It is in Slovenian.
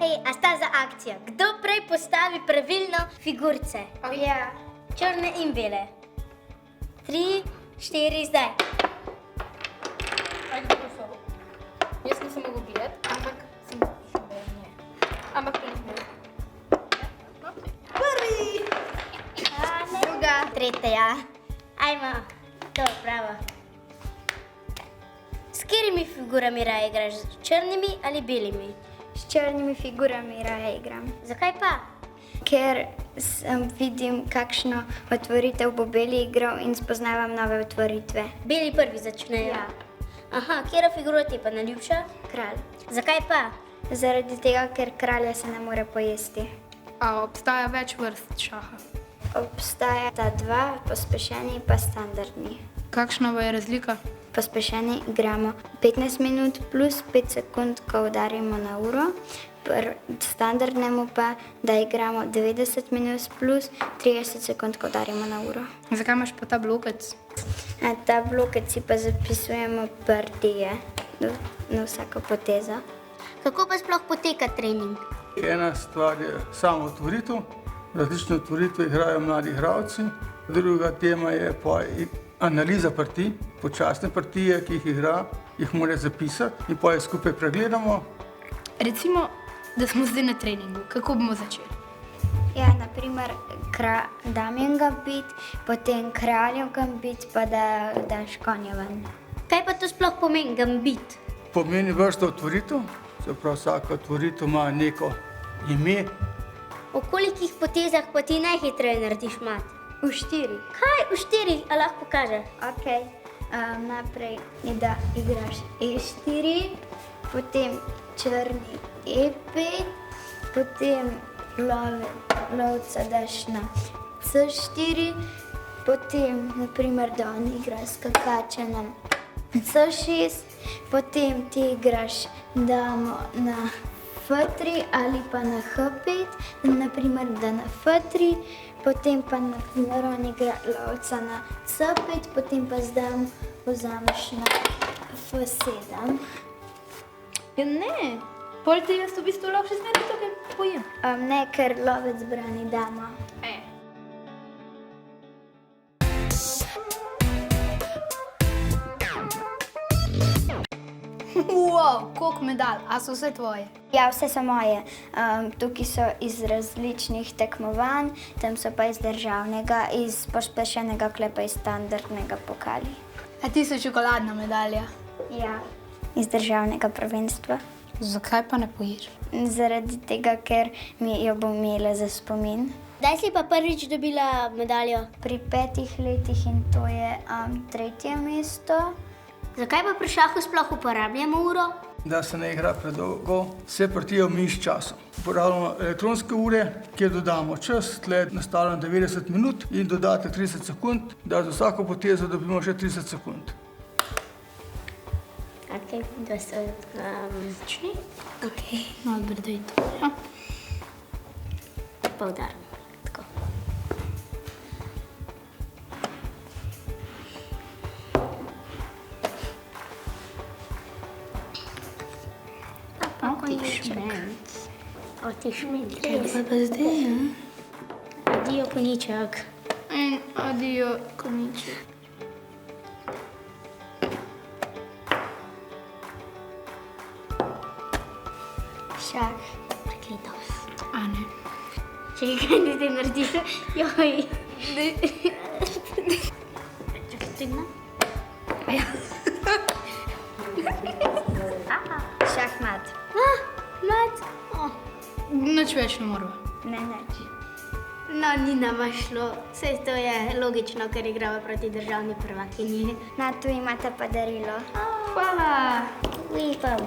Hej, a sta za akcijo? Kdo prej postavi pravilno figurce? Ja. Črne in bele. 3, 4, zdaj. Ajde, kdo so? Jaz nisem mogel gledati, ampak sem ne. Ampak to nisem mogel. Prvi! Druga. Tretja. Ajmo. To, bravo. S katerimi figurami raje igraš? S črnimi ali belimi? S črnimi figurami raje igram. Zakaj pa? Ker vidim, kakšno otvoritev bo Beli igral in spoznavam nove otvoritve. Beli prvi začnejo. Ja. Aha, katera figura ti je pa najljubša? Kralj. Zakaj pa? Zaradi tega, ker kralja se ne more pojesti. A obstaja več vrst šaha? Obstajata dva, pospešeni pa standardni. Kakšna pa je razlika? Pospešeni igramo 15 minut plus 5 sekund, ko udarimo na uro. Standardnemu pa, da igramo 90 minut plus 30 sekund, ko udarimo na uro. Zakaj imaš pa ta blokec? Ta blokec si pa zapisujemo partije na vsako potezo. Kako pa sploh poteka trening? Ena stvar je samo otvoritev, različne otvoritve igrajo mladi igralci, druga tema je pa analiza partij, počasne partije, ki jih igra, jih mora zapisati in pa jih skupaj pregledamo. Recimo, da smo zdaj na treningu. Kako bomo začeli? Ja, naprimer Damjan gambit, potem kraljev gambit, pa da daš konja ven. Kaj pa to sploh pomeni gambit? Pomeni vrsto otvoritev, se pravi vsaka otvoritev ima neko ime. V kolikih potezah pa ti najhitreje narediš mat? V 4. Kaj v 4? A lahko pokaže? Ok, najprej da igraš E4, potem črni E5, potem lovca daš na C4, potem naprimer da on igra skakača na C6, potem ti igraš damo na F3 ali pa na H5, naprimer da na F3, potem pa on igra lovca na C5, potem pa zdaj vzameš na F7. Ja ne, pol te jaz v bistvu lahko še zmeraj tukaj pojem. Ne, ker lovec brani dama. Wow, koliko medalj, a so vse tvoje? Ja, vse so moje. Tukaj so iz različnih tekmovanj, tam so pa iz državnega, iz pospešenega klepa, iz standardnega pokali. A ti so čokoladna medalja? Ja, iz državnega prvenstva. Zakaj pa ne poješ? Zaradi tega, ker mi jo bom imela za spomin. Kdaj si pa prvič dobila medaljo? Pri 5 letih in to je 3. mesto. Zakaj pa pri šahu sploh uporabljamo uro? Da se ne igra predolgo, se partijo omeji s časom. Uporabljamo elektronske ure, kjer dodamo čas, tle je nastavljeno 90 minut in dodate 30 sekund, da za vsako potezo dobimo še 30 sekund. Ok, da so začni. Ok, No, brdej to. Ja. pa udarimo. Tako. Otišment. Kaj pa zdaj, ja? Adijo, koniček. In adijo, koniček. Šah. Prekleto. A ne. Čekaj, kaj ti zdaj narediš? Joj. Čakaj, stigna. Šahmat. Mat. Nič več ne moramo. Ne, neč. No, ni nama šlo. Vse to je logično, ker igrava proti državni prvakinji. Na, tu imate pa darilo. Hvala. Upam.